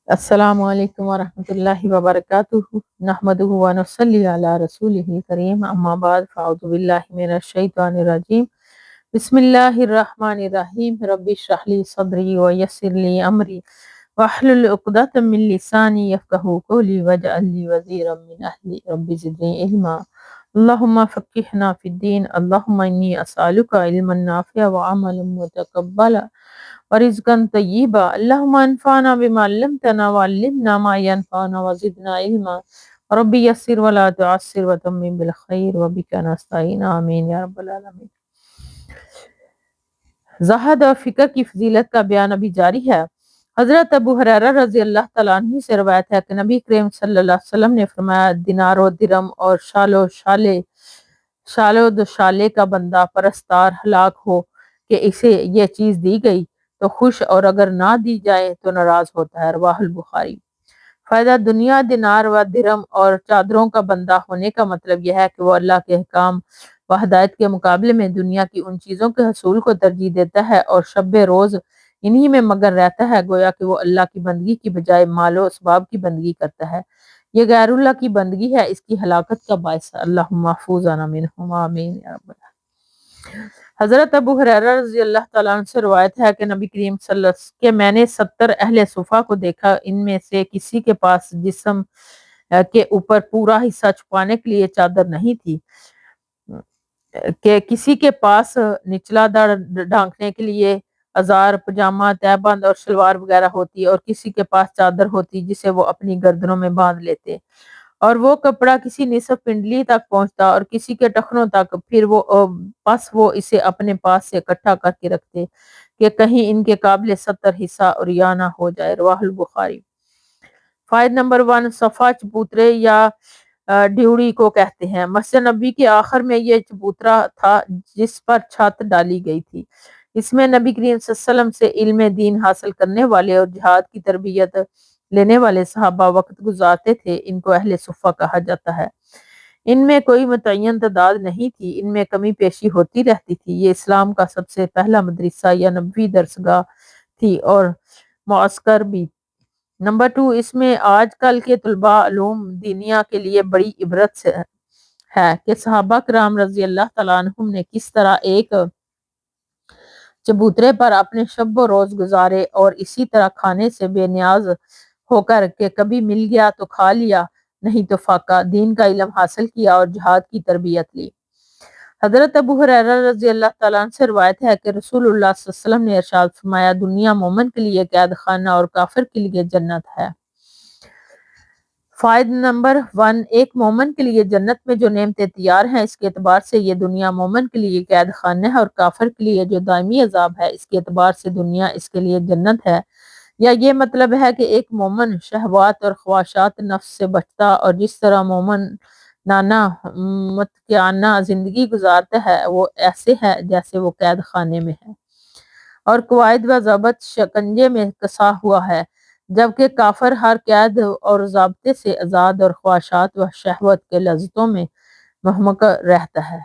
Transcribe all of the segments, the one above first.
السلام علیکم ورحمۃ اللہ وبرکاتہ نحمدہ و نصلی علی رسولہ کریم اما بعد فاعوذ باللہ من الشیطان الرجیم بسم اللہ الرحمن الرحیم رب اشرح لی صدری ویسر لی امری واحلل عقدۃ من لسانی یفقہوا قولی واجعل لی وزیرا من اہلی رب زدنی علما اللہم فقہنا فی الدین اللہم انی اسألک علما نافعا وعملا متقبلا ورزقا طیبا اللہم انفعنا بما علمتنا وعلمنا ما ینفعنا وزدنا علما ربی یسر ولا تعسر وتمم بالخیر وبک نستعین آمین یا رب العالمین۔ زہد اور فکر کی فضیلت کا بیان ابھی جاری ہے۔ حضرت ابو ہریرہ رضی اللہ تعالیٰ عنہ سے روایت ہے کہ نبی کریم صلی اللہ علیہ وسلم نے فرمایا، دینار و درم اور شال و دشالے کا بندہ پرستار ہلاک ہو کہ اسے یہ چیز دی گئی تو خوش، اور اگر نہ دی جائے تو ناراض ہوتا ہے۔ رواہ البخاری۔ فائدہ دنیا، دینار و درم اور چادروں کا بندہ ہونے کا مطلب یہ ہے کہ وہ اللہ کے احکام و ہدایت کے مقابلے میں دنیا کی ان چیزوں کے حصول کو ترجیح دیتا ہے اور شب روز انہی میں مگن رہتا ہے، گویا کہ وہ اللہ کی بندگی کی بجائے مال و اسباب کی بندگی کرتا ہے۔ یہ غیر اللہ کی بندگی ہے، اس کی ہلاکت کا باعث ہے۔ اللہم محفوظنا منہم آمین یا رب العالمین۔ حضرت ابو ہریرہ رضی اللہ تعالیٰ عنہ سے روایت ہے کہ نبی کریم صلی اللہ علیہ وسلم کہ میں نے 70 اہل صفا کو دیکھا، ان میں سے کسی کے پاس جسم کے اوپر پورا حصہ چھپانے کے لیے چادر نہیں تھی، کہ کسی کے پاس نچلا دڑ ڈھانکنے کے لیے ازار، پجامہ، تہبند اور شلوار وغیرہ ہوتی، اور کسی کے پاس چادر ہوتی جسے وہ اپنی گردنوں میں باندھ لیتے، اور وہ کپڑا کسی نصف پنڈلی تک پہنچتا اور کسی کے ٹخنوں تک، پھر وہ اسے اپنے پاس سے اکٹھا کر کے رکھتے کہ کہیں ان کے قابل 70 حصہ عریاں نہ ہو جائے۔ رواہ البخاری۔ فائد نمبر 1، صفا چبوترے یا ڈیوڑی کو کہتے ہیں۔ مسجد نبی کے آخر میں یہ چبوترا تھا جس پر چھت ڈالی گئی تھی۔ اس میں نبی کریم صلی اللہ علیہ وسلم سے علم دین حاصل کرنے والے اور جہاد کی تربیت لینے والے صحابہ وقت گزارتے تھے۔ ان کو اہل صفہ کہا جاتا ہے۔ ان میں کوئی متعین تعداد نہیں تھی، ان میں کمی پیشی ہوتی رہتی تھی۔ یہ اسلام کا سب سے پہلا مدرسہ یا نبوی درسگاہ تھی اور معسکر بھی۔ نمبر 2، اس میں آج کل کے طلباء علوم دینیا کے لیے بڑی عبرت ہے کہ صحابہ کرام رضی اللہ تعالیٰ عنہم نے کس طرح ایک چبوترے پر اپنے شب و روز گزارے اور اسی طرح کھانے سے بے نیاز ہو کر کہ کبھی مل گیا تو کھا لیا، نہیں تو فاقہ، دین کا علم حاصل کیا اور جہاد کی تربیت لی۔ حضرت ابو ہریرہ رضی اللہ تعالیٰ عنہ سے روایت ہے کہ رسول اللہ صلی اللہ علیہ وسلم نے ارشاد فرمایا، دنیا مومن کے لیے قید خانہ اور کافر کے لیے جنت ہے۔ فائد نمبر 1، ایک مومن کے لیے جنت میں جو نعمتیں تیار ہیں، اس کے اعتبار سے یہ دنیا مومن کے لیے قید خانہ ہے، اور کافر کے لیے جو دائمی عذاب ہے، اس کے اعتبار سے دنیا اس کے لیے جنت ہے۔ یا یہ مطلب ہے کہ ایک مومن شہوات اور خواہشات نفس سے بچتا اور جس طرح مومن نانا متقیانہ زندگی گزارتا ہے، وہ ایسے ہے جیسے وہ قید خانے میں ہے اور قواعد و ضابط شکنجے میں کسا ہوا ہے، جبکہ کافر ہر قید اور ضابطے سے آزاد اور خواہشات و شہوت کے لذتوں میں محمق رہتا ہے،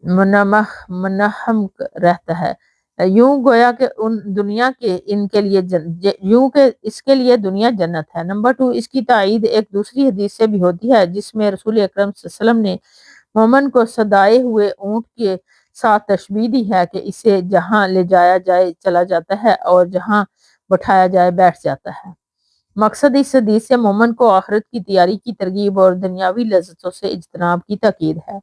منہمک رہتا ہے۔ یوں گویا کہ اس کے لیے دنیا جنت ہے۔ نمبر 2، اس کی تائید ایک دوسری حدیث سے بھی ہوتی ہے جس میں رسول اکرم صلی اللہ علیہ وسلم نے مومن کو صدائے ہوئے اونٹ کے ساتھ تشبیہ دی ہے کہ اسے جہاں لے جایا جائے چلا جاتا ہے اور جہاں بٹھایا جائے بیٹھ جاتا ہے۔ مقصد اس حدیث سے مومن کو آخرت کی تیاری کی ترغیب اور دنیاوی لذتوں سے اجتناب کی تاکید ہے۔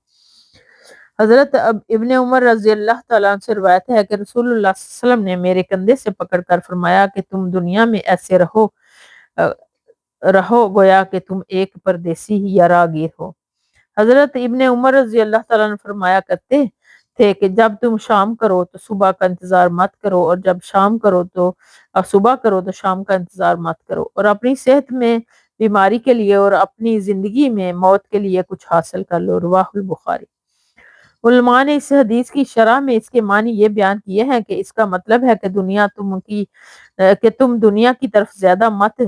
حضرت ابن عمر رضی اللہ تعالیٰ عنہ سے روایت ہے کہ رسول اللہ صلی اللہ علیہ وسلم نے میرے کندھے سے پکڑ کر فرمایا کہ تم دنیا میں ایسے رہو گویا کہ تم ایک پردیسی یا راہگیر ہو۔ حضرت ابن عمر رضی اللہ تعالیٰ عنہ فرمایا کرتے تھے کہ جب تم شام کرو تو صبح کا انتظار مت کرو، اور جب صبح کرو تو شام کا انتظار مت کرو، اور اپنی صحت میں بیماری کے لیے اور اپنی زندگی میں موت کے لیے کچھ حاصل کر لو۔ رواہ البخاری۔ علماء نے اس حدیث کی شرح میں اس کے معنی یہ بیان کیے ہیں کہ اس کا مطلب ہے کہ تم دنیا کی طرف زیادہ مت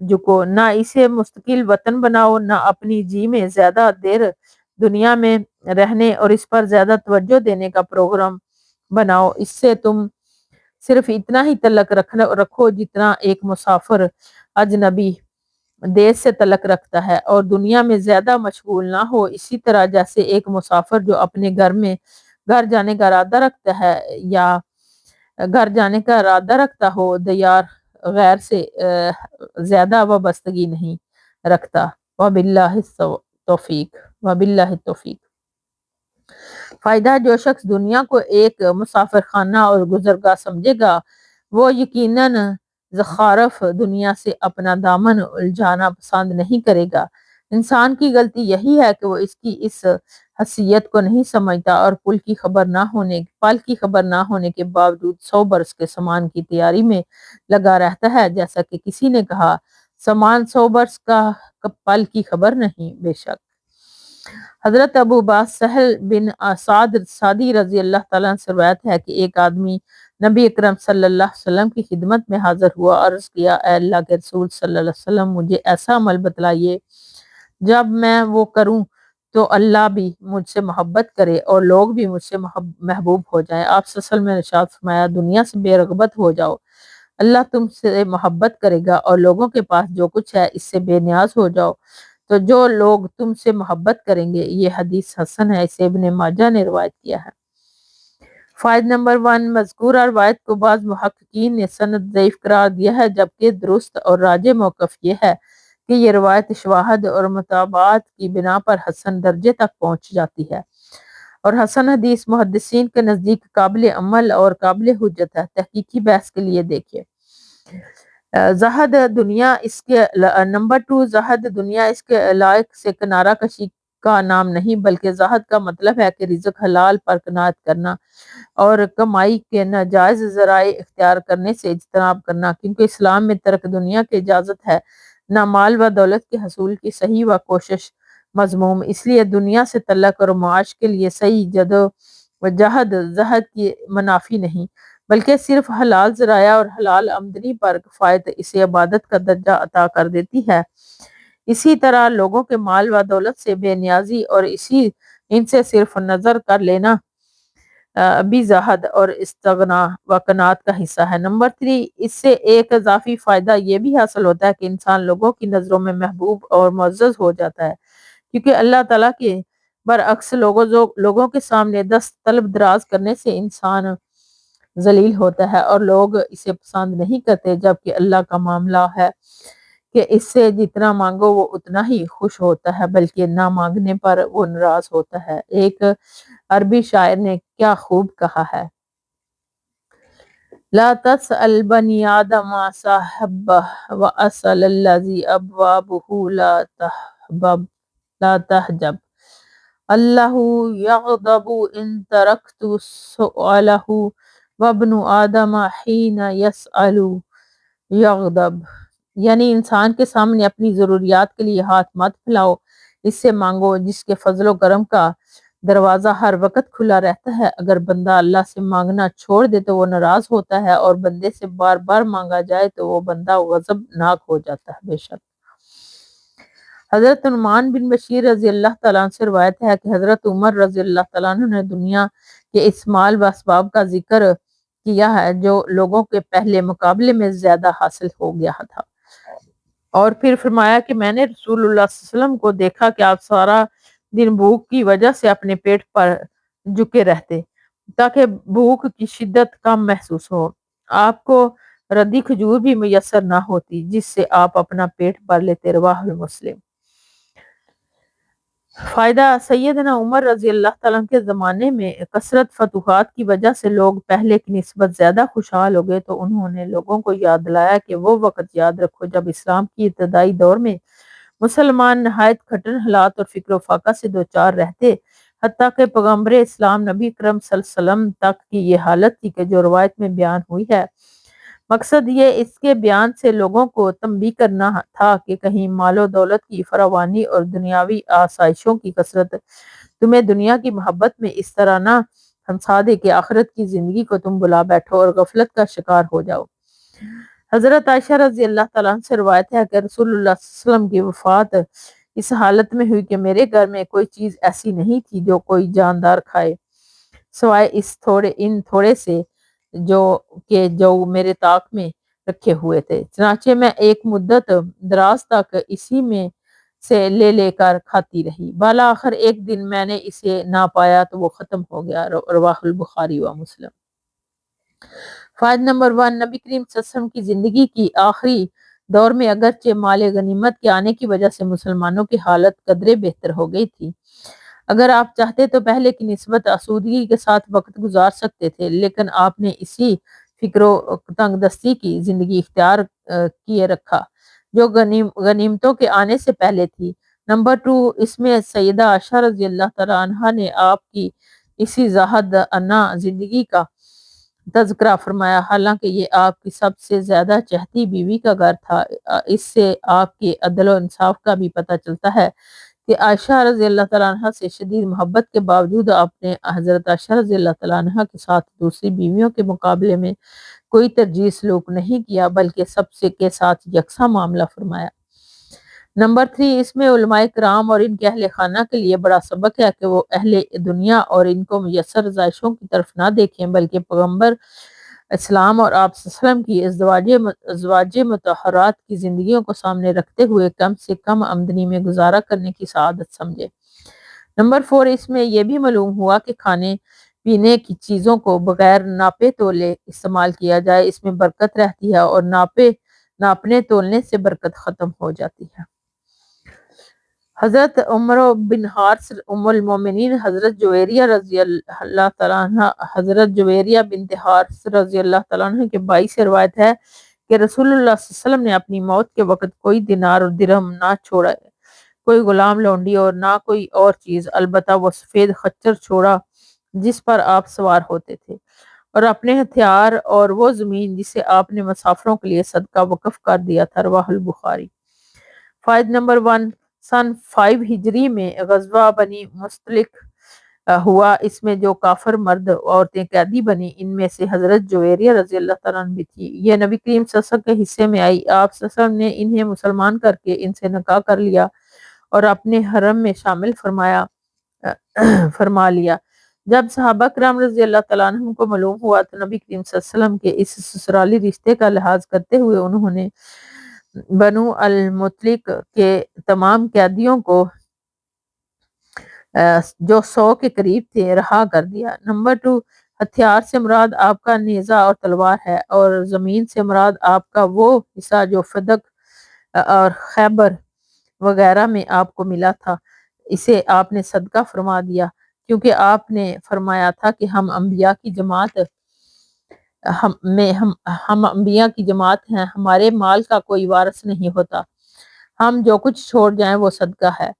جھکو، نہ اسے مستقل وطن بناؤ، نہ اپنی جی میں زیادہ دیر دنیا میں رہنے اور اس پر زیادہ توجہ دینے کا پروگرام بناؤ، اس سے تم صرف اتنا ہی تعلق رکھو جتنا ایک مسافر اجنبی دیش سے تعلق رکھتا ہے، اور دنیا میں زیادہ مشغول نہ ہو، اسی طرح جیسے ایک مسافر جو اپنے گھر جانے کا ارادہ رکھتا ہے یا گھر جانے کا ارادہ رکھتا ہو، دیار غیر سے زیادہ وابستگی نہیں رکھتا۔ وباللہ التوفیق، وباللہ التوفیق۔ فائدہ: جو شخص دنیا کو ایک مسافر خانہ اور گزرگاہ سمجھے گا، وہ یقیناً زخارف دنیا سے اپنا دامن الجھانا پسند نہیں کرے گا۔ انسان کی غلطی یہی ہے کہ وہ اس کی اس حیثیت کو نہیں سمجھتا اور پل کی خبر نہ ہونے کے باوجود 100 برس کے سامان کی تیاری میں لگا رہتا ہے۔ جیسا کہ کسی نے کہا، سامان 100 برس کا، پل کی خبر نہیں۔ بے شک حضرت ابو باز سہل بن سعد سعدی رضی اللہ تعالیٰ عنہ سے روایت ہے کہ ایک آدمی نبی اکرم صلی اللہ علیہ وسلم کی خدمت میں حاضر ہوا، عرض کیا، اے اللہ کے رسول صلی اللہ علیہ وسلم، مجھے ایسا عمل بتلائیے جب میں وہ کروں تو اللہ بھی مجھ سے محبت کرے اور لوگ بھی مجھ سے محبوب ہو جائیں۔ آپ صلی اللہ علیہ وسلم نے ارشاد فرمایا، دنیا سے بے رغبت ہو جاؤ، اللہ تم سے محبت کرے گا، اور لوگوں کے پاس جو کچھ ہے اس سے بے نیاز ہو جاؤ تو جو لوگ تم سے محبت کریں گے۔ یہ حدیث حسن ہے، اسے ابن ماجہ نے روایت کیا ہے۔ فائدہ نمبر 1، مذکورہ روایت کو بعض محققین نے سند ضعیف قرار دیا ہے، جبکہ درست اور راجح موقف یہ ہے کہ یہ روایت شواہد اور متابعات کی بنا پر حسن درجے تک پہنچ جاتی ہے، اور حسن حدیث محدثین کے نزدیک قابل عمل اور قابل حجت ہے۔ تحقیقی بحث کے لیے دیکھیے زہد دنیا اس کے نمبر 2، زہد دنیا اس کے لائق سے کنارہ کشی کا نام نہیں، بلکہ زہد کا مطلب ہے کہ رزق حلال پر قناعت کرنا اور کمائی کے ناجائز ذرائع اختیار کرنے سے اجتناب کرنا، کیونکہ اسلام میں ترک دنیا کی اجازت ہے، نہ مال و دولت کے حصول کی صحیح و کوشش مذموم۔ اس لیے دنیا سے تعلق اور معاش کے لیے صحیح جد و جہد زہد کی منافی نہیں، بلکہ صرف حلال ذرائع اور حلال آمدنی پر کفایت اسے عبادت کا درجہ عطا کر دیتی ہے۔ اسی طرح لوگوں کے مال و دولت سے بے نیازی اور ان سے صرف نظر کر لینا بھی زہد اور استغنا و قناعت کا حصہ ہے۔ نمبر 3، اس سے ایک اضافی فائدہ یہ بھی حاصل ہوتا ہے کہ انسان لوگوں کی نظروں میں محبوب اور معزز ہو جاتا ہے، کیونکہ اللہ تعالیٰ کے برعکس لوگوں کے سامنے دست طلب دراز کرنے سے انسان ذلیل ہوتا ہے اور لوگ اسے پسند نہیں کرتے، جبکہ اللہ کا معاملہ ہے کہ اس سے جتنا مانگو وہ اتنا ہی خوش ہوتا ہے، بلکہ نہ مانگنے پر وہ ناراض ہوتا ہے۔ ایک عربی شاعر نے کیا خوب کہا ہے، لا تسأل بنی آدم صاحبہ واسأل الذی ابوابہ لا تحجب، اللہ یغضب ان ترکت سؤالہ وابن آدم حین یسأل یغضب۔ یعنی انسان کے سامنے اپنی ضروریات کے لیے ہاتھ مت پھیلاؤ، اس سے مانگو جس کے فضل و کرم کا دروازہ ہر وقت کھلا رہتا ہے۔ اگر بندہ اللہ سے مانگنا چھوڑ دے تو وہ ناراض ہوتا ہے، اور بندے سے بار بار مانگا جائے تو وہ بندہ غضب ناک ہو جاتا ہے۔ بے شک حضرت نعمان بن بشیر رضی اللہ تعالیٰ عنہ سے روایت ہے کہ حضرت عمر رضی اللہ تعالیٰ عنہ نے دنیا کے اس مال و اسباب کا ذکر کیا ہے جو لوگوں کے پہلے مقابلے میں زیادہ حاصل ہو گیا تھا، اور پھر فرمایا کہ میں نے رسول اللہ صلی اللہ علیہ وسلم کو دیکھا کہ آپ سارا دن بھوک کی وجہ سے اپنے پیٹ پر جھکے رہتے تاکہ بھوک کی شدت کم محسوس ہو، آپ کو ردی کھجور بھی میسر نہ ہوتی جس سے آپ اپنا پیٹ بھر لیتے۔ رواہ مسلم۔ فائدہ: سیدنا عمر رضی اللہ تعالیٰ عنہ کے زمانے میں کثرت فتوحات کی وجہ سے لوگ پہلے کی نسبت زیادہ خوشحال ہو گئے، تو انہوں نے لوگوں کو یاد دلایا کہ وہ وقت یاد رکھو جب اسلام کی ابتدائی دور میں مسلمان نہایت کٹھن حالات اور فقر و فاقہ سے دوچار رہتے، حتیٰ کہ پیغمبر اسلام نبی اکرم صلی اللہ علیہ وسلم تک کی یہ حالت تھی کہ جو روایت میں بیان ہوئی ہے۔ مقصد یہ اس کے بیان سے لوگوں کو تنبیہ کرنا تھا کہ کہیں مال و دولت کی فراوانی اور دنیاوی آسائشوں کی کثرت تمہیں دنیا کی محبت میں اس طرح نہ پھنسا دے کہ آخرت کی زندگی کو تم بلا بیٹھو اور غفلت کا شکار ہو جاؤ۔ حضرت عائشہ رضی اللہ تعالیٰ عنہ سے روایت ہے کہ رسول اللہ صلی اللہ علیہ وسلم کی وفات اس حالت میں ہوئی کہ میرے گھر میں کوئی چیز ایسی نہیں تھی جو کوئی جاندار کھائے، سوائے ان تھوڑے سے جو میرے طاق میں رکھے ہوئے تھے۔ چنانچہ میں ایک مدت دراز تک اسی میں سے لے کر کھاتی رہی، بالآخر ایک دن میں نے اسے نہ پایا تو وہ ختم ہو گیا۔ رواہ البخاری و مسلم۔ فائدہ نمبر 1، نبی کریم صلی اللہ علیہ وسلم کی زندگی کی آخری دور میں اگرچہ مال غنیمت کے آنے کی وجہ سے مسلمانوں کی حالت قدرے بہتر ہو گئی تھی، اگر آپ چاہتے تو پہلے کی نسبت آسودگی کے ساتھ وقت گزار سکتے تھے، لیکن آپ نے اسی فکر و تنگ دستی کی زندگی اختیار کیے رکھا جو غنیمتوں کے آنے سے پہلے تھی۔ نمبر 2، اس میں سیدہ عائشہ رضی اللہ تعالیٰ عنہا نے آپ کی اسی زاہد انا زندگی کا تذکرہ فرمایا، حالانکہ یہ آپ کی سب سے زیادہ چہتی بیوی کا گھر تھا۔ اس سے آپ کے عدل و انصاف کا بھی پتہ چلتا ہے کہ عائشہ رضی اللہ تعالیٰ عنہ سے شدید محبت کے باوجود آپ نے حضرت عائشہ رضی اللہ تعالیٰ عنہ کے ساتھ دوسری بیویوں کے مقابلے میں کوئی ترجیح سلوک نہیں کیا، بلکہ سب سے کے ساتھ یکساں معاملہ فرمایا۔ نمبر 3، اس میں علماء کرام اور ان کے اہل خانہ کے لیے بڑا سبق ہے کہ وہ اہل دنیا اور ان کو میسر زائشوں کی طرف نہ دیکھیں، بلکہ پیغمبر اسلام اور آپ صلی اللہ علیہ وسلم کی ازواج مطہرات کی زندگیوں کو سامنے رکھتے ہوئے کم سے کم آمدنی میں گزارا کرنے کی سعادت سمجھے۔ نمبر 4، اس میں یہ بھی معلوم ہوا کہ کھانے پینے کی چیزوں کو بغیر ناپے تولے استعمال کیا جائے، اس میں برکت رہتی ہے، اور ناپنے تولنے سے برکت ختم ہو جاتی ہے۔ حضرت عمر بن حارث ام المومنین حضرت جویریہ رضی اللہ تعالیٰ عنہ حضرت جویریہ بنت حارث رضی اللہ تعالیٰ عنہ کے بھائی سے روایت ہے کہ رسول اللہ صلی اللہ علیہ وسلم نے اپنی موت کے وقت کوئی دینار اور درہم نہ چھوڑا، کوئی غلام لونڈی اور نہ کوئی اور چیز، البتہ وہ سفید خچر چھوڑا جس پر آپ سوار ہوتے تھے، اور اپنے ہتھیار اور وہ زمین جسے آپ نے مسافروں کے لیے صدقہ وقف کر دیا تھا۔ رواہ البخاری۔ فائدہ نمبر 1، سن 5 ہجری میں غزوہ بنی مستلق ہوا، اس میں جو کافر مرد عورتیں قیدی بنی ان میں سے حضرت جویریہ رضی اللہ تعالیٰ عنہ بھی تھی۔ یہ نبی کریم صلی اللہ علیہ وسلم کے حصے میں آئی، آپ صلی اللہ علیہ وسلم نے انہیں مسلمان کر کے ان سے نکاح کر لیا اور اپنے حرم میں شامل فرما لیا۔ جب صحابہ کرام رضی اللہ تعالیٰ عنہ کو معلوم ہوا تو نبی کریم صلی اللہ علیہ وسلم کے اس سسرالی رشتے کا لحاظ کرتے ہوئے انہوں نے بنو المطلق کے تمام قیدیوں کو جو 100 کے قریب تھے رہا کر دیا۔ نمبر 2، ہتھیار سے مراد آپ کا نیزہ اور تلوار ہے، اور زمین سے مراد آپ کا وہ حصہ جو فدق اور خیبر وغیرہ میں آپ کو ملا تھا، اسے آپ نے صدقہ فرما دیا، کیونکہ آپ نے فرمایا تھا کہ ہم انبیاء کی جماعت ہیں، ہمارے مال کا کوئی وارث نہیں ہوتا، ہم جو کچھ چھوڑ جائیں وہ صدقہ ہے۔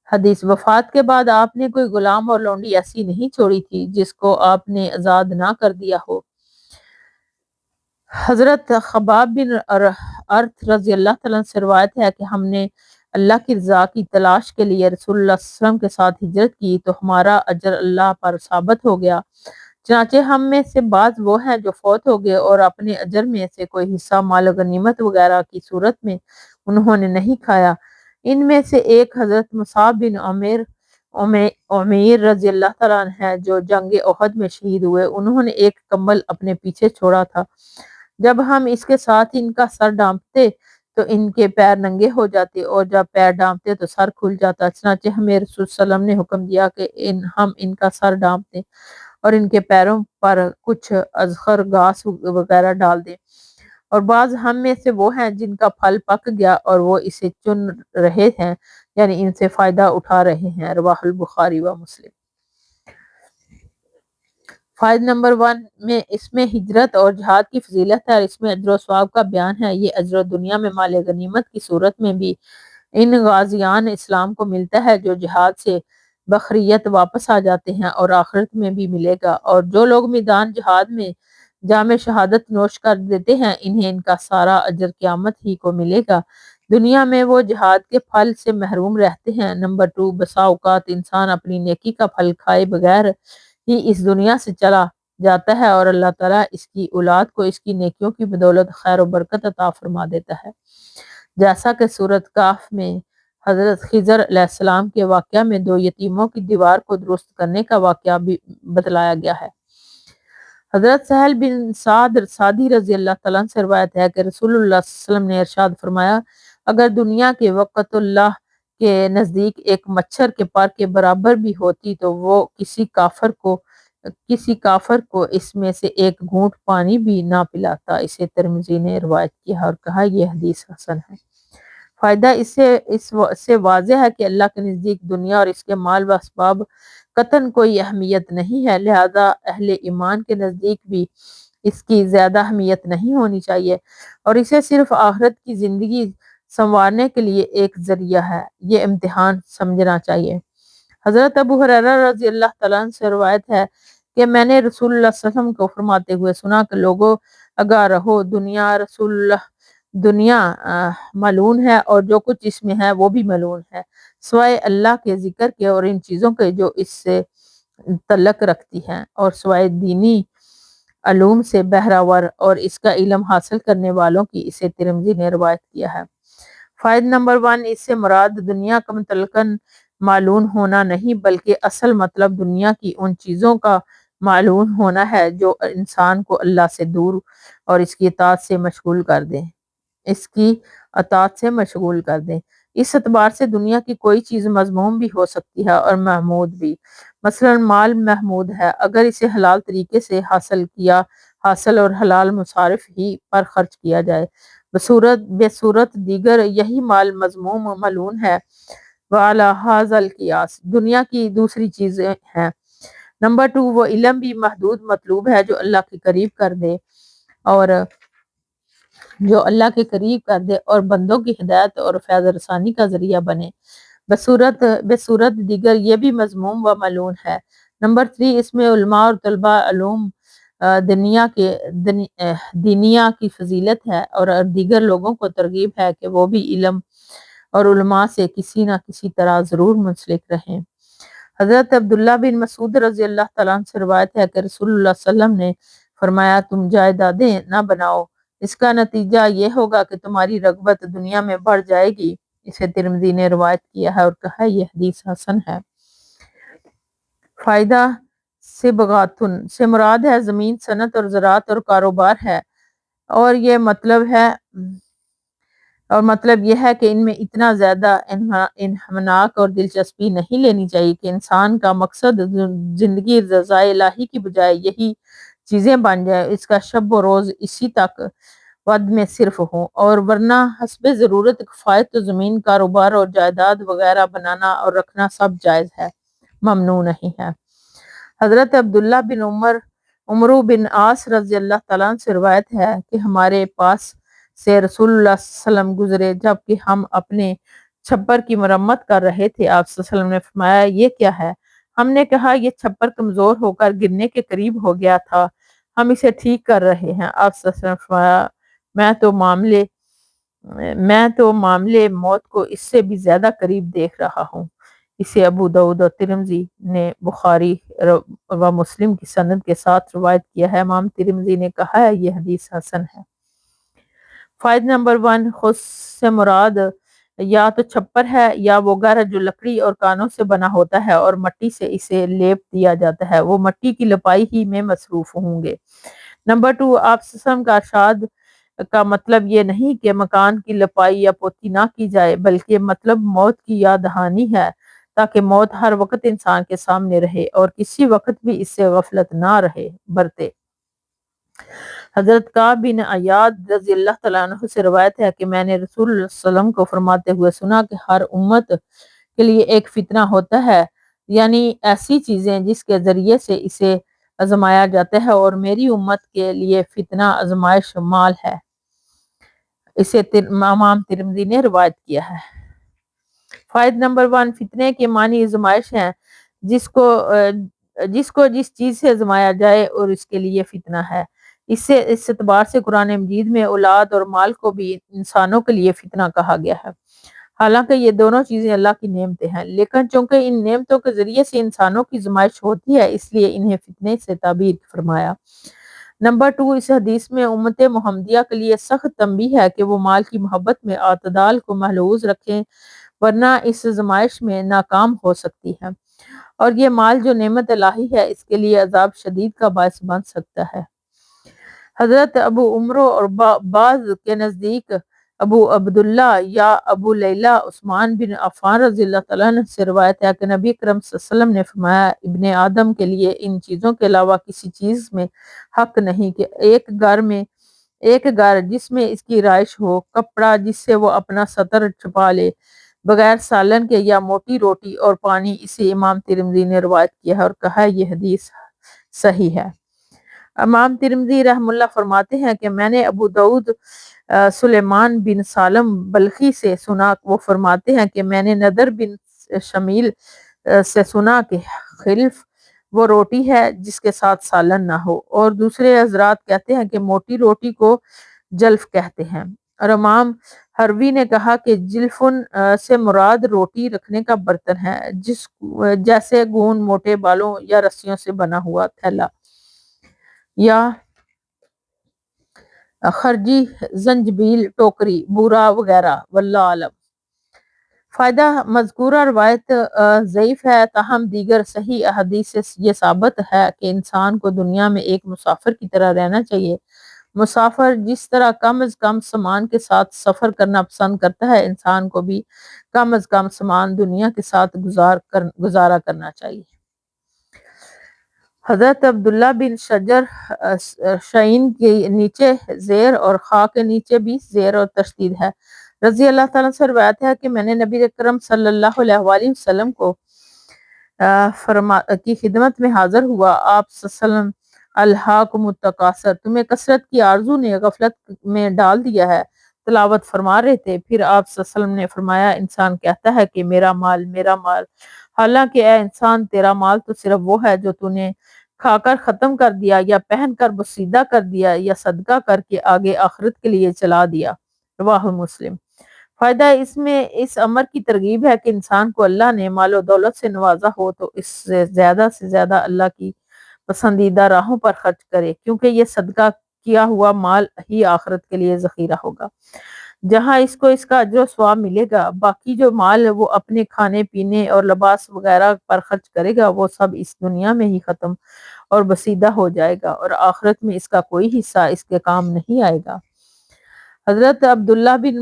حدیث، وفات کے بعد آپ نے کوئی غلام اور لونڈی ایسی نہیں چھوڑی تھی جس کو آپ نے آزاد نہ کر دیا ہو۔ حضرت خباب بن ارت رضی اللہ تعالیٰ سے روایت ہے کہ ہم نے اللہ کی رضا کی تلاش کے لیے رسول اللہ صلی اللہ علیہ وسلم کے ساتھ ہجرت کی تو ہمارا اجر اللہ پر ثابت ہو گیا، چنانچہ ہم میں سے بعض وہ ہیں جو فوت ہو گئے اور اپنے اجر میں سے کوئی حصہ مال و غنیمت وغیرہ کی صورت میں انہوں نے نہیں کھایا۔ ان میں سے ایک حضرت مصعب بن عمیر رضی اللہ تعالیٰ عنہ ہے جو جنگ احد میں شہید ہوئے، انہوں نے ایک کمبل اپنے پیچھے چھوڑا تھا، جب ہم اس کے ساتھ ان کا سر ڈانپتے تو ان کے پیر ننگے ہو جاتے، اور جب پیر ڈانپتے تو سر کھل جاتا، چنانچہ ہمیں رسول صلی اللہ علیہ وسلم نے حکم دیا کہ ہم ان کا سر ڈانپ دیں اور ان کے پیروں پر کچھ اذخر گھاس وغیرہ ڈال دیں، اور بعض ہم میں سے وہ ہیں جن کا پھل پک گیا اور وہ اسے چن رہے ہیں، یعنی ان سے فائدہ اٹھا رہے ہیں۔ رواہ البخاری و مسلم۔ فائدہ نمبر 1 میں اس میں ہجرت اور جہاد کی فضیلت ہے، اور اس میں اجر و ثواب کا بیان ہے۔ یہ اجر دنیا میں مال غنیمت کی صورت میں بھی ان غازیان اسلام کو ملتا ہے جو جہاد سے بخریت واپس آ جاتے ہیں، اور آخرت میں بھی ملے گا، اور جو لوگ میدان جہاد میں جام شہادت نوش کر دیتے ہیں انہیں ان کا سارا اجر قیامت ہی کو ملے گا، دنیا میں وہ جہاد کے پھل سے محروم رہتے ہیں۔ نمبر 2، بسا اوقات انسان اپنی نیکی کا پھل کھائے بغیر ہی اس دنیا سے چلا جاتا ہے، اور اللہ تعالیٰ اس کی اولاد کو اس کی نیکیوں کی بدولت خیر و برکت عطا فرما دیتا ہے، جیسا کہ سورۃ کہف میں حضرت خضر علیہ السلام کے واقعہ میں 2 یتیموں کی دیوار کو درست کرنے کا واقعہ بھی بتلایا گیا ہے۔ حضرت سہل بن سعد سعدی رضی اللہ تعالیٰ عنہ سے روایت ہے کہ رسول اللہ صلی اللہ علیہ وسلم نے ارشاد فرمایا، اگر دنیا کے وقت اللہ کے نزدیک ایک مچھر کے پر کے برابر بھی ہوتی تو وہ کسی کافر کو اس میں سے ایک گھونٹ پانی بھی نہ پلاتا۔ اسے ترمذی نے روایت کیا اور کہا یہ حدیث حسن ہے۔ فائدہ اس سے واضح ہے کہ اللہ کے نزدیک دنیا اور اس کے مال و اسباب قطعاً کوئی اہمیت نہیں ہے، لہذا اہل ایمان کے نزدیک بھی اس کی زیادہ اہمیت نہیں ہونی چاہیے اور اسے صرف آخرت کی زندگی سنوارنے کے لیے ایک ذریعہ ہے، یہ امتحان سمجھنا چاہیے۔ حضرت ابو ہریرہ رضی اللہ تعالیٰ عنہ سے روایت ہے کہ میں نے رسول اللہ صلی اللہ علیہ وسلم کو فرماتے ہوئے سنا کہ لوگوں آگاہ رہو، دنیا ملعون ہے اور جو کچھ اس میں ہے وہ بھی ملعون ہے، سوائے اللہ کے ذکر کے اور ان چیزوں کے جو اس سے تعلق رکھتی ہیں، اور سوائے دینی علوم سے بہراور اور اس کا علم حاصل کرنے والوں کی۔ اسے ترمذی نے روایت کیا ہے۔ فائدہ نمبر 1، اس سے مراد دنیا کا مطلقاً معلوم ہونا نہیں بلکہ اصل مطلب دنیا کی ان چیزوں کا معلوم ہونا ہے جو انسان کو اللہ سے دور اور اس کی اطاعت سے مشغول کر دیں۔ اس اعتبار سے دنیا کی کوئی چیز مذموم بھی ہو سکتی ہے اور محمود بھی۔ مثلا مال محمود ہے اگر اسے حلال طریقے سے حاصل اور حلال مصارف ہی پر خرچ کیا جائے، بے صورت دیگر یہی مال مذموم و ملعون ہے۔ وعلی ھذا القیاس دنیا کی دوسری چیزیں ہیں۔ نمبر 2، وہ علم بھی محدود مطلوب ہے جو اللہ کے قریب کر دے اور بندوں کی ہدایت اور فیض رسانی کا ذریعہ بنے، بے صورت دیگر یہ بھی مذموم و ملعون ہے۔ نمبر 3، اس میں علماء اور طلباء علوم دینیا کی فضیلت ہے اور دیگر لوگوں کو ترغیب ہے کہ وہ بھی علم اور علماء سے کسی نہ کسی طرح ضرور منسلک رہیں۔ حضرت عبداللہ بن مسعود رضی اللہ تعالیٰ عنہ سے روایت ہے کہ رسول اللہ صلی اللہ علیہ وسلم نے فرمایا، تم جائیدادیں نہ بناؤ، اس کا نتیجہ یہ ہوگا کہ تمہاری رغبت دنیا میں بڑھ جائے گی۔ اسے ترمذی نے روایت کیا ہے اور کہا یہ حدیث حسن ہے۔ فائدہ صبغاتن سے مراد ہے زمین، صنعت اور زراعت اور کاروبار ہے، اور مطلب یہ ہے کہ ان میں اتنا زیادہ انہماک اور دلچسپی نہیں لینی چاہیے کہ انسان کا مقصد زندگی رضائے الہی کی بجائے یہی چیزیں بن جائے، اس کا شب و روز اسی تک ود میں صرف ہوں، اور ورنہ حسب ضرورت کفایت تو زمین، کاروبار اور جائیداد وغیرہ بنانا اور رکھنا سب جائز ہے، ممنوع نہیں ہے۔ حضرت عبداللہ بن عمرو بن عاص رضی اللہ تعالیٰ عنہ سے روایت ہے کہ ہمارے پاس سے رسول اللہ صلی اللہ علیہ وسلم گزرے جبکہ ہم اپنے چھپر کی مرمت کر رہے تھے۔ آپ صلی اللہ علیہ وسلم نے فرمایا یہ کیا ہے؟ ہم نے کہا یہ چھپر کمزور ہو کر گرنے کے قریب ہو گیا تھا، ہم اسے ٹھیک کر رہے ہیں۔ آپ صلی اللہ علیہ وسلم نے فرمایا میں تو معاملے موت کو اس سے بھی زیادہ قریب دیکھ رہا ہوں۔ اسے ابو داؤد اور ترمذی نے بخاری و مسلم کی سند کے ساتھ روایت کیا ہے۔ امام ترمذی نے کہا ہے یہ حدیث حسن ہے۔ فائدہ نمبر 1، خود سے مراد یا تو چھپر ہے یا وہ گھر جو لکڑی اور کانوں سے بنا ہوتا ہے اور مٹی سے اسے لیپ دیا جاتا ہے، وہ مٹی کی لپائی ہی میں مصروف ہوں گے۔ نمبر 2، آپ صلی اللہ علیہ وسلم کا ارشاد کا مطلب یہ نہیں کہ مکان کی لپائی یا پوتی نہ کی جائے بلکہ مطلب موت کی یاد دہانی ہے تاکہ موت ہر وقت انسان کے سامنے رہے اور کسی وقت بھی اس سے غفلت نہ برتے۔ حضرت کعب بن عیاض رضی اللہ تعالیٰ عنہ سے روایت ہے کہ میں نے رسول اللہ صلی اللہ علیہ وسلم کو فرماتے ہوئے سنا کہ ہر امت کے لیے ایک فتنہ ہوتا ہے، یعنی ایسی چیزیں جس کے ذریعے سے اسے آزمایا جاتا ہے، اور میری امت کے لیے فتنہ آزمائش مال ہے۔ اسے امام ترمذی نے روایت کیا ہے۔ فائدہ نمبر 1، فتنے کے معنی آزمائش ہیں، جس کو جس چیز سے آزمایا جائے اور اس کے لیے فتنہ ہے۔ اس اعتبار سے قرآن مجید میں اولاد اور مال کو بھی انسانوں کے لیے فتنہ کہا گیا ہے، حالانکہ یہ دونوں چیزیں اللہ کی نعمتیں ہیں، لیکن چونکہ ان نعمتوں کے ذریعے سے انسانوں کی آزمائش ہوتی ہے اس لیے انہیں فتنے سے تعبیر فرمایا۔ نمبر 2، اس حدیث میں امت محمدیہ کے لیے سخت تنبیہ ہے کہ وہ مال کی محبت میں اعتدال کو ملحوظ رکھیں ورنہ اس آزمائش میں ناکام ہو سکتی ہے، اور یہ مال جو نعمت الہی ہے اس کے لیے عذاب شدید کا باعث بن سکتا ہے۔ حضرت ابو عمرو اور بعض کے نزدیک ابو عبداللہ یا ابو لیلہ عثمان بن عفان رضی اللہ تعالیٰ عنہ سے روایت ہے کہ نبی کرم صلی اللہ علیہ وسلم نے فرمایا ابن آدم کے لیے ان چیزوں کے علاوہ کسی چیز میں حق نہیں کہ ایک گھر جس میں اس کی رہائش ہو، کپڑا جس سے وہ اپنا سطر چھپا لے، بغیر سالن کے یا موٹی روٹی اور پانی۔ اسے امام ترمذی نے روایت کیا ہے اور کہا ہے یہ حدیث صحیح ہے۔ امام ترمذی رحم اللہ فرماتے ہیں کہ میں نے ابو داؤد سلیمان بن سالم بلخی سے سنا، وہ فرماتے ہیں کہ میں نے نضر بن شمیل سے سنا کہ خلف وہ روٹی ہے جس کے ساتھ سالن نہ ہو، اور دوسرے حضرات کہتے ہیں کہ موٹی روٹی کو جلف کہتے ہیں، اور امام حروی نے کہا کہ جلفن سے مراد روٹی رکھنے کا برتن ہے جیسے گون، موٹے بالوں یا رسیوں سے بنا ہوا تھیلا یا خرجی، زنجبیل، ٹوکری، بورا وغیرہ۔ واللہ عالم۔ فائدہ مذکورہ روایت ضعیف ہے، تاہم دیگر صحیح احادیث سے یہ ثابت ہے کہ انسان کو دنیا میں ایک مسافر کی طرح رہنا چاہیے۔ مسافر جس طرح کم از کم سامان کے ساتھ سفر کرنا پسند کرتا ہے، انسان کو بھی کم از کم سامان دنیا کے ساتھ گزارا کرنا چاہیے۔ حضرت عبداللہ بن شجر شعین کے نیچے زیر اور خا کے نیچے بھی زیر اور تشدید ہے، رضی اللہ تعالیٰ سے روایت ہے کہ میں نے نبی اکرم صلی اللہ علیہ وآلہ وسلم کی خدمت میں حاضر ہوا۔ آپ صلی اللہ علیہ وسلم الہاکم التکاثر، تمہیں کثرت کی آرزو نے غفلت میں ڈال دیا ہے، تلاوت فرما رہے تھے۔ پھر آپ صلی اللہ علیہ وسلم نے فرمایا انسان کہتا ہے کہ میرا مال میرا مال، حالانکہ اے انسان تیرا مال تو صرف وہ ہے جو تو نے کھا کر ختم کر دیا یا پہن کر بسیدہ کر دیا یا صدقہ کر کے آگے آخرت کے لیے چلا دیا۔ رواہ مسلم۔ فائدہ اس میں اس امر کی ترغیب ہے کہ انسان کو اللہ نے مال و دولت سے نوازا ہو تو اس سے زیادہ اللہ کی پسندیدہ راہوں پر خرچ کرے، کیونکہ یہ صدقہ کیا ہوا مال ہی آخرت کے لیے ذخیرہ ہوگا، جہاں اس کو اس کا اجر و ثواب ملے گا۔ باقی جو مال وہ اپنے کھانے پینے اور لباس وغیرہ پر خرچ کرے گا وہ سب اس دنیا میں ہی ختم اور بسیدہ ہو جائے گا، اور آخرت میں اس کا کوئی حصہ اس کے کام نہیں آئے گا۔ حضرت عبداللہ بن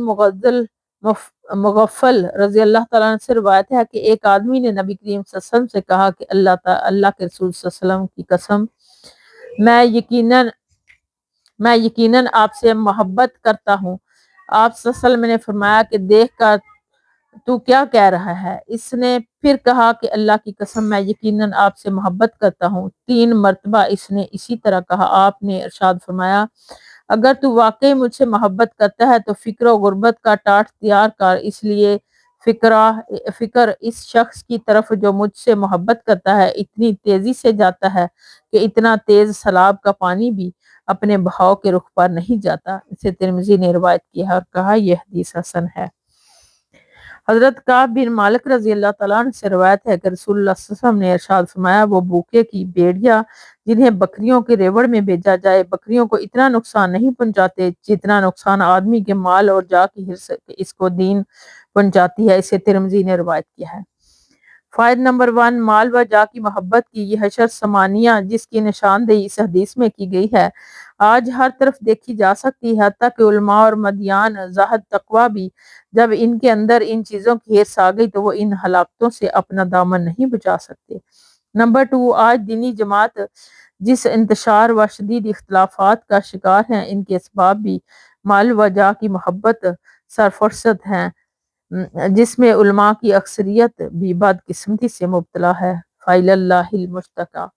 مغفل رضی اللہ تعالیٰ عنہ سے روایت ہے کہ ایک آدمی نے نبی کریم صلی اللہ علیہ وسلم سے کہا کہ اللہ کے رسول صلی اللہ علیہ وسلم کی قسم، میں یقیناً آپ سے محبت کرتا ہوں۔ آپ صلی اللہ علیہ وسلم نے فرمایا کہ دیکھ کر تو کیا کہہ رہا ہے؟ اس نے پھر کہا کہ اللہ کی قسم میں یقیناً آپ سے محبت کرتا ہوں۔ 3 مرتبہ اس نے اسی طرح کہا۔ آپ نے ارشاد فرمایا اگر تو واقعی مجھ سے محبت کرتا ہے تو فقر و غربت کا ٹاٹ تیار کر، اس لیے فکر اس شخص کی طرف جو مجھ سے محبت کرتا ہے اتنی تیزی سے جاتا ہے کہ اتنا تیز سیلاب کا پانی بھی اپنے بہاؤ کے رخ پر نہیں جاتا۔ اسے ترمذی نے روایت کیا اور کہا یہ حدیث حسن ہے۔ حضرت کعب بن مالک رضی اللہ تعالیٰ عنہ سے روایت ہے کہ رسول اللہ صلی اللہ علیہ وسلم نے ارشاد فرمایا وہ بھوکے کی بھیڑیا جنہیں بکریوں کے ریوڑ میں بھیجا جائے بکریوں کو اتنا نقصان نہیں پہنچاتے جتنا نقصان آدمی کے مال اور جاہ کی حرص اس کو دین پہنچاتی ہے۔ اسے ترمذی نے روایت کیا ہے۔ فائد نمبر 1، مال و جاہ کی محبت کی یہ حشر ثمانیہ جس کی نشاندہی اس حدیث میں کی گئی ہے آج ہر طرف دیکھی جا سکتی ہے، حتیٰ کہ علماء اور مدیان زاہد تقویٰ بھی جب ان کے اندر ان چیزوں کی حرص آ گئی تو وہ ان ہلاکتوں سے اپنا دامن نہیں بچا سکتے۔ نمبر 2، آج دینی جماعت جس انتشار و شدید اختلافات کا شکار ہیں ان کے اسباب بھی مال و جاہ کی محبت سرفرست ہیں، جس میں علماء کی اکثریت بھی بدقسمتی سے مبتلا ہے۔ فإلی اللہ المشتکیٰ۔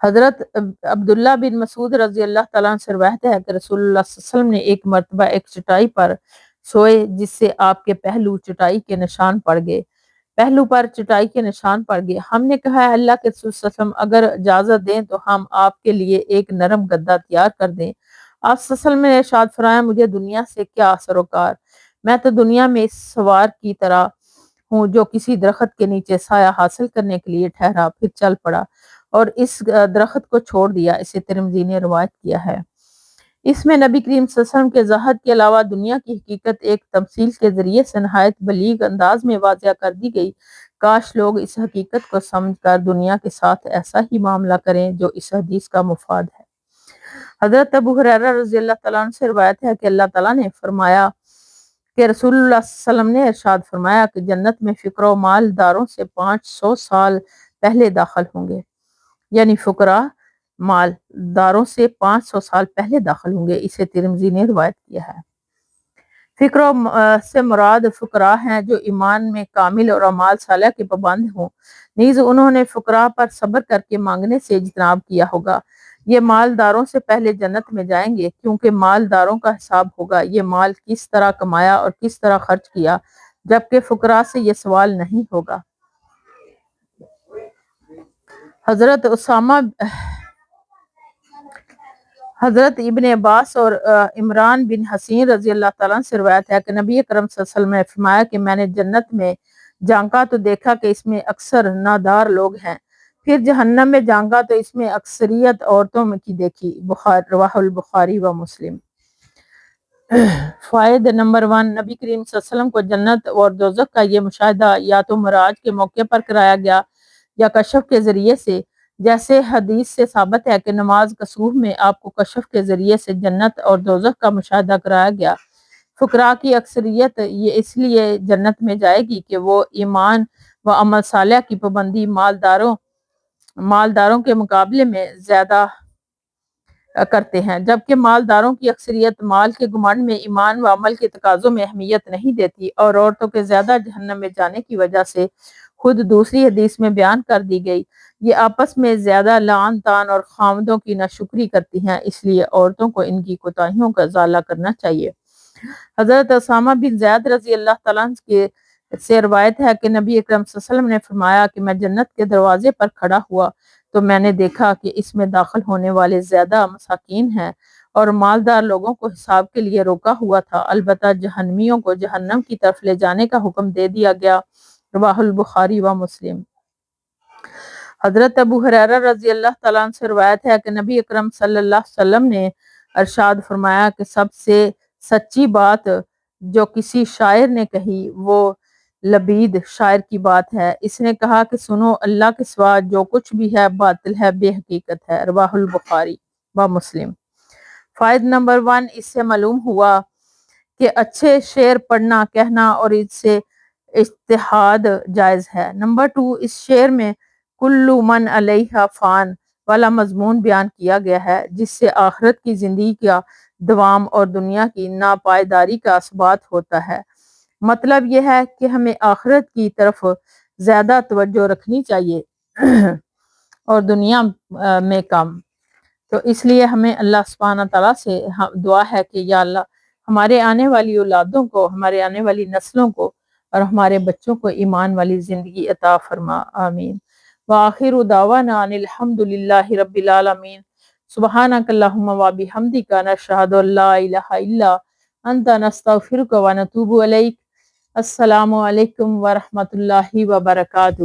حضرت عبداللہ بن مسعود رضی اللہ تعالیٰ عنہ سے روایت ہے کہ رسول اللہ صلی اللہ علیہ وسلم نے ایک مرتبہ ایک چٹائی پر سوئے جس سے آپ کے پہلو چٹائی کے نشان پڑ گئے، پہلو پر چٹائی کے نشان پڑ گئے۔ ہم نے کہا ہے اللہ کے رسول صلی اللہ علیہ وسلم اگر اجازت دیں تو ہم آپ کے لیے ایک نرم گدا تیار کر دیں۔ آپ صلی اللہ علیہ وسلم نے ارشاد فرمایا مجھے دنیا سے کیا سروکار، میں تو دنیا میں اس سوار کی طرح ہوں جو کسی درخت کے نیچے سایہ حاصل کرنے کے لیے ٹھہرا، پھر چل پڑا اور اس درخت کو چھوڑ دیا۔ اسے ترمذی نے روایت کیا ہے۔ اس میں نبی کریم صلی اللہ علیہ وسلم کے زہد کے علاوہ دنیا کی حقیقت ایک تمثیل کے ذریعے سے نہایت بلیغ انداز میں واضح کر دی گئی۔ کاش لوگ اس حقیقت کو سمجھ کر دنیا کے ساتھ ایسا ہی معاملہ کریں جو اس حدیث کا مفاد ہے۔ حضرت ابو ہریرہ رضی اللہ تعالیٰ عنہ سے روایت ہے کہ اللہ تعالیٰ نے فرمایا کہ رسول اللہ صلی اللہ علیہ وسلم نے ارشاد فرمایا کہ جنت میں فقراء و مالداروں سے 500 سال پہلے داخل ہوں گے، یعنی فقراء مالداروں سے 500 سال پہلے داخل ہوں گے۔ اسے ترمذی نے روایت کیا ہے۔ فقراء سے مراد فقراء ہیں جو ایمان میں کامل اور اعمال صالحہ کے پابند ہوں، نیز انہوں نے فقراء پر صبر کر کے مانگنے سے اجتناب کیا ہوگا۔ یہ مالداروں سے پہلے جنت میں جائیں گے کیونکہ مالداروں کا حساب ہوگا یہ مال کس طرح کمایا اور کس طرح خرچ کیا، جبکہ فقراء سے یہ سوال نہیں ہوگا۔ حضرت ابن عباس اور عمران بن حسین رضی اللہ تعالیٰ عنہ سے روایت ہے کہ نبی اکرم صلی اللہ علیہ وسلم نے فرمایا کہ میں نے جنت میں جھانکا تو دیکھا کہ اس میں اکثر نادار لوگ ہیں، پھر جہنم میں جھانکا تو اس میں اکثریت عورتوں کی دیکھی۔ رواہ البخاری و مسلم۔ فائد نمبر 1، نبی کریم صلی اللہ علیہ وسلم کو جنت اور دوزخ کا یہ مشاہدہ یا تو معراج کے موقع پر کرایا گیا یا کشف کے ذریعے سے، جیسے حدیث سے ثابت ہے کہ نماز کسوف میں آپ کو کشف کے ذریعے سے جنت اور دوزخ کا مشاہدہ کرایا گیا۔ فقراء کی اکثریت یہ اس لیے جنت میں جائے گی کہ وہ ایمان و عمل صالح کی پابندی مالداروں کے مقابلے میں زیادہ کرتے ہیں، جبکہ مالداروں کی اکثریت مال کے گھمنڈ میں ایمان و عمل کے تقاضوں میں اہمیت نہیں دیتی، اور عورتوں کے زیادہ جہنم میں جانے کی وجہ سے خود دوسری حدیث میں بیان کر دی گئی، یہ آپس میں زیادہ لعن طعن اور خامدوں کی ناشکری کرتی ہیں، اس لیے عورتوں کو ان کی کوتاہیوں کا ازالہ کرنا چاہیے۔ حضرت اسامہ بن زید رضی اللہ تعالیٰ عنہ سے روایت ہے کہ نبی اکرم صلی اللہ علیہ وسلم نے فرمایا کہ میں جنت کے دروازے پر کھڑا ہوا تو میں نے دیکھا کہ اس میں داخل ہونے والے زیادہ مساکین ہیں اور مالدار لوگوں کو حساب کے لیے روکا ہوا تھا، البتہ جہنمیوں کو جہنم کی طرف لے جانے کا حکم دے دیا گیا۔ رواہ البخاری و مسلم۔ حضرت ابو ہریرہ رضی اللہ تعالیٰ عنہ سے روایت ہے کہ نبی اکرم صلی اللہ علیہ وسلم نے ارشاد فرمایا کہ سب سے سچی بات جو کسی شاعر نے کہی وہ لبید شاعر کی بات ہے، اس نے کہا کہ سنو، اللہ کے سوا جو کچھ بھی ہے باطل ہے، بے حقیقت ہے۔ رواہ البخاری و مسلم۔ فائد نمبر 1، اس سے معلوم ہوا کہ اچھے شعر پڑھنا، کہنا اور اس سے اجتہاد جائز ہے۔ نمبر 2، اس شعر میں کل من علیہا فان والا مضمون بیان کیا گیا ہے، جس سے آخرت کی زندگی کا دوام اور دنیا کی ناپائیداری کا اثبات ہوتا ہے۔ مطلب یہ ہے کہ ہمیں آخرت کی طرف زیادہ توجہ رکھنی چاہیے اور دنیا میں کم۔ تو اس لیے ہمیں اللہ سبحانہ تعالیٰ سے دعا ہے کہ یا اللہ ہمارے آنے والی اولادوں کو، ہمارے آنے والی نسلوں کو اور ہمارے بچوں کو ایمان والی زندگی عطا فرما، آمین۔ وآخر دعوانا ان الحمد للہ رب العالمین۔ سبحانک اللہم و بحمدک نشہد ان لا الہ الا انت نستغفرک و نتوب الیک۔ السلام علیکم ورحمۃ اللہ وبرکاتہ۔